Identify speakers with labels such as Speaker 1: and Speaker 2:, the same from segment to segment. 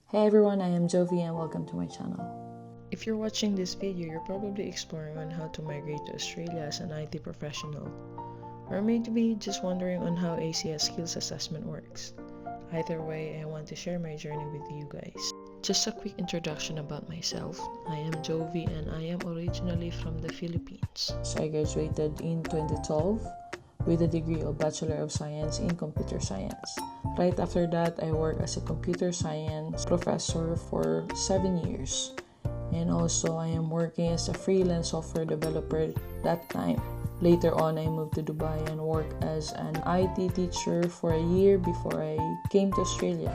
Speaker 1: Hey everyone, I am Jovi and welcome to my channel.
Speaker 2: If you're watching this video, you're probably exploring on how to migrate to Australia as an IT professional, or maybe just wondering on how ACS Skills Assessment works. Either way, I want to share my journey with you guys. Just a quick introduction about myself. I am Jovi and I am originally from the Philippines.
Speaker 1: So I graduated in 2012 with a degree of Bachelor of Science in Computer Science. Right after that, I worked as a computer science professor for 7 years. And also, I am working as a freelance software developer that time. Later on, I moved to Dubai and worked as an IT teacher for a year before I came to Australia.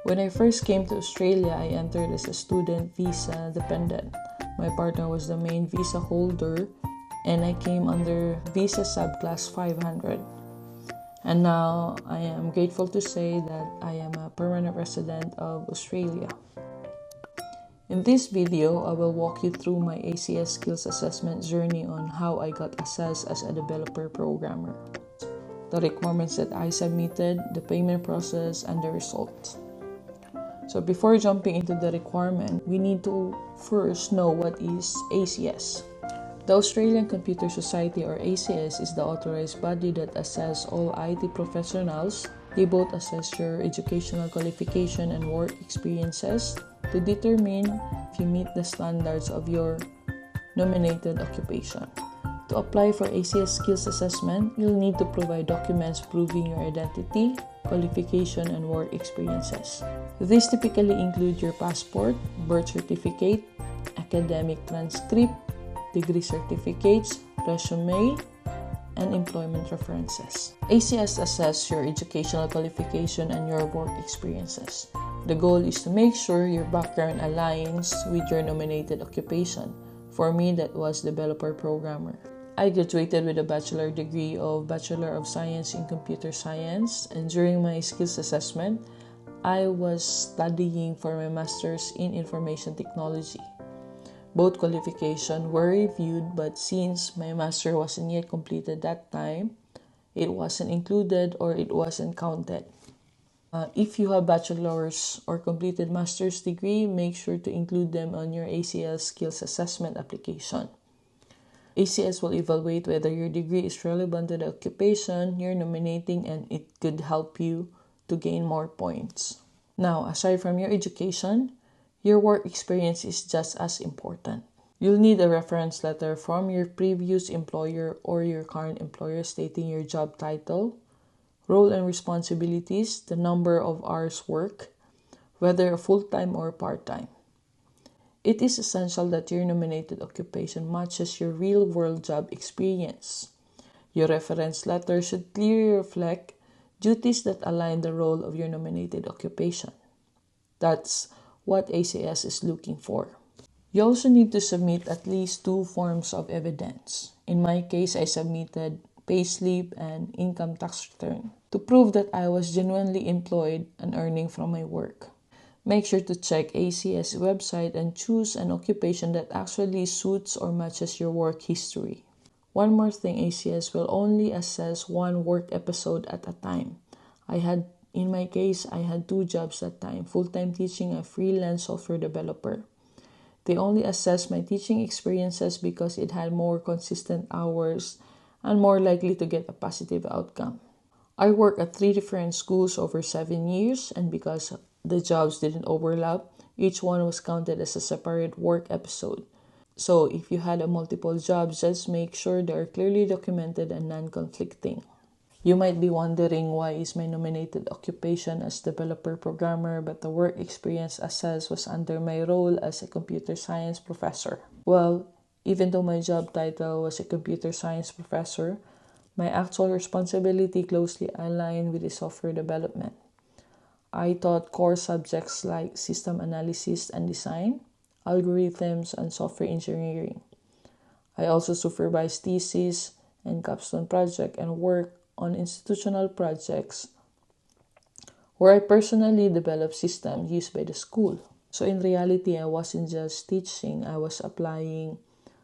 Speaker 1: When I first came to Australia, I entered as a student visa dependent. My partner was the main visa holder and I came under visa subclass 500. And now I am grateful to say that I am a permanent resident of Australia. In this video, I will walk you through my ACS Skills Assessment journey on how I got assessed as a developer programmer, the requirements that I submitted, the payment process, and the results. So before jumping into the requirement, we need to first know what is ACS. The Australian Computer Society or ACS is the authorized body that assesses all IT professionals. They both assess your educational qualification and work experiences to determine if you meet the standards of your nominated occupation. To apply for ACS Skills Assessment, you'll need to provide documents proving your identity, qualification, and work experiences. These typically include your passport, birth certificate, academic transcript, degree certificates, resume, and employment references. ACS assesses your educational qualification and your work experiences. The goal is to make sure your background aligns with your nominated occupation. For me, that was developer programmer. I graduated with a bachelor degree of Bachelor of Science in Computer Science, and during my skills assessment, I was studying for my master's in Information Technology. Both qualifications were reviewed, but since my master wasn't yet completed that time, it wasn't included or it wasn't counted. If you have bachelor's or completed master's degree, make sure to include them on your ACS Skills Assessment application. ACS will evaluate whether your degree is relevant to the occupation you're nominating and it could help you to gain more points. Now, aside from your education, your work experience is just as important. You'll need a reference letter from your previous employer or your current employer stating your job title, role and responsibilities, the number of hours worked, whether full-time or part-time. It is essential that your nominated occupation matches your real-world job experience. Your reference letter should clearly reflect duties that align the role of your nominated occupation. That's what ACS is looking for. You also need to submit at least 2 forms of evidence. In my case, I submitted payslip and income tax return to prove that I was genuinely employed and earning from my work. Make sure to check ACS website and choose an occupation that actually suits or matches your work history. One more thing, ACS will only assess one work episode at a time. In my case, I had 2 jobs at time, full-time teaching and freelance software developer. They only assessed my teaching experiences because it had more consistent hours and more likely to get a positive outcome. I worked at 3 different schools over 7 years, and because the jobs didn't overlap, each one was counted as a separate work episode. So if you had multiple jobs, just make sure they are clearly documented and non-conflicting. You might be wondering why is my nominated occupation as developer programmer but the work experience assessed was under my role as a computer science professor. Well, even though my job title was a computer science professor, my actual responsibility closely aligned with the software development. I taught core subjects like system analysis and design, algorithms, and software engineering. I also supervised thesis and capstone project and worked on institutional projects where I personally developed systems used by the school. So in reality, I wasn't just teaching, I was applying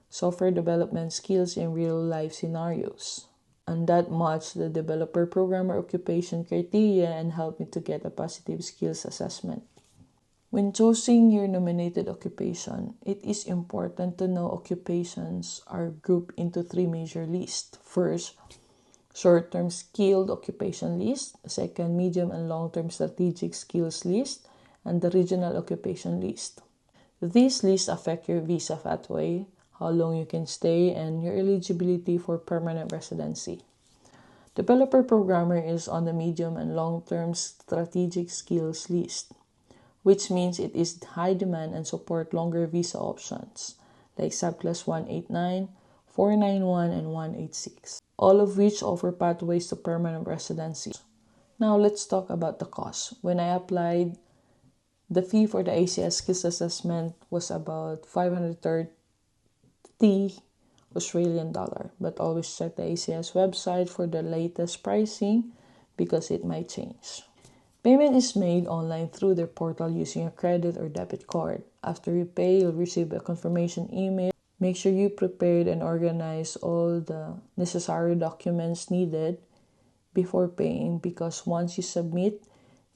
Speaker 1: software development skills in real-life scenarios. And that matched the developer programmer occupation criteria and helped me to get a positive skills assessment. When choosing your nominated occupation, it is important to know occupations are grouped into three major lists. First, short-term skilled occupation list. Second, medium and long-term strategic skills list. And the regional occupation list. These lists affect your visa pathway, how long you can stay, and your eligibility for permanent residency. Developer programmer is on the medium and long-term strategic skills list, which means it is high demand and support longer visa options like subclass 189, 491, and 186, all of which offer pathways to permanent residency. Now let's talk about the cost. When I applied, the fee for the ACS Skills Assessment was about 530 Australian dollar, but always check the ACS website for the latest pricing because it might change. Payment is made online through their portal using a credit or debit card. After you pay, you'll receive a confirmation email. Make sure you prepared and organize all the necessary documents needed before paying, because once you submit,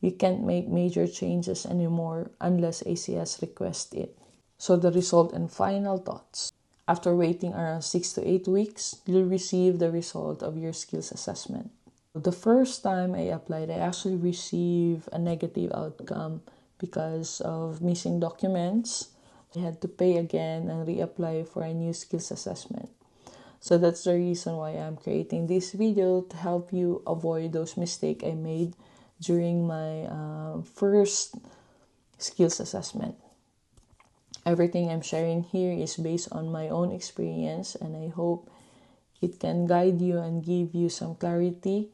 Speaker 1: you can't make major changes anymore unless ACS requests it. So the result and final thoughts. After waiting around 6 to 8 weeks, you'll receive the result of your skills assessment. The first time I applied, I actually received a negative outcome because of missing documents. I had to pay again and reapply for a new skills assessment. So that's the reason why I'm creating this video, to help you avoid those mistakes I made during my first skills assessment. Everything I'm sharing here is based on my own experience, and I hope it can guide you and give you some clarity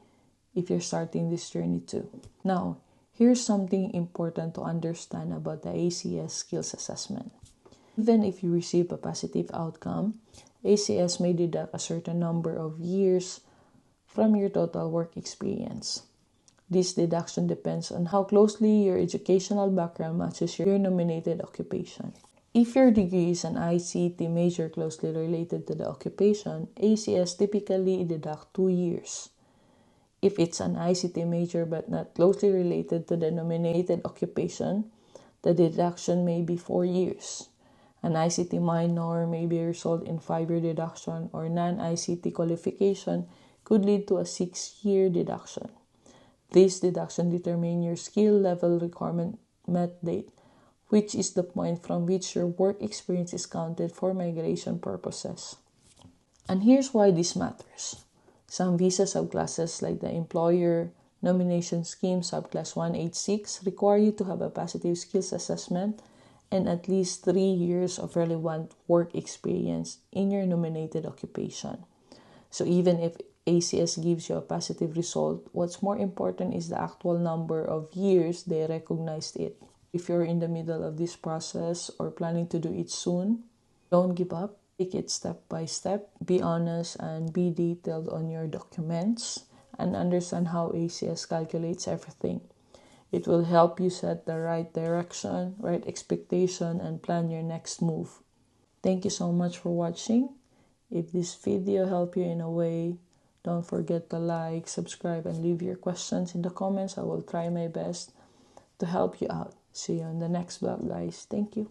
Speaker 1: if you're starting this journey too. Now, here's something important to understand about the ACS Skills Assessment. Even if you receive a positive outcome, ACS may deduct a certain number of years from your total work experience. This deduction depends on how closely your educational background matches your nominated occupation. If your degree is an ICT major closely related to the occupation, ACS typically deducts 2 years. If it's an ICT major but not closely related to the nominated occupation, the deduction may be 4 years. An ICT minor may be result in 5-year deduction, or non-ICT qualification could lead to a 6-year deduction. This deduction determines your skill level requirement met date, which is the point from which your work experience is counted for migration purposes. And here's why this matters. Some visa subclasses, like the Employer Nomination Scheme Subclass 186, require you to have a positive skills assessment and at least 3 years of relevant work experience in your nominated occupation. So even if ACS gives you a positive result, what's more important is the actual number of years they recognized it. If you're in the middle of this process or planning to do it soon, don't give up. Take it step by step. Be honest and be detailed on your documents, and understand how ACS calculates everything. It will help you set the right direction, right expectation, and plan your next move. Thank you so much for watching. If this video helped you in a way, don't forget to like, subscribe, and leave your questions in the comments. I will try my best to help you out. See you in the next vlog, guys. Thank you.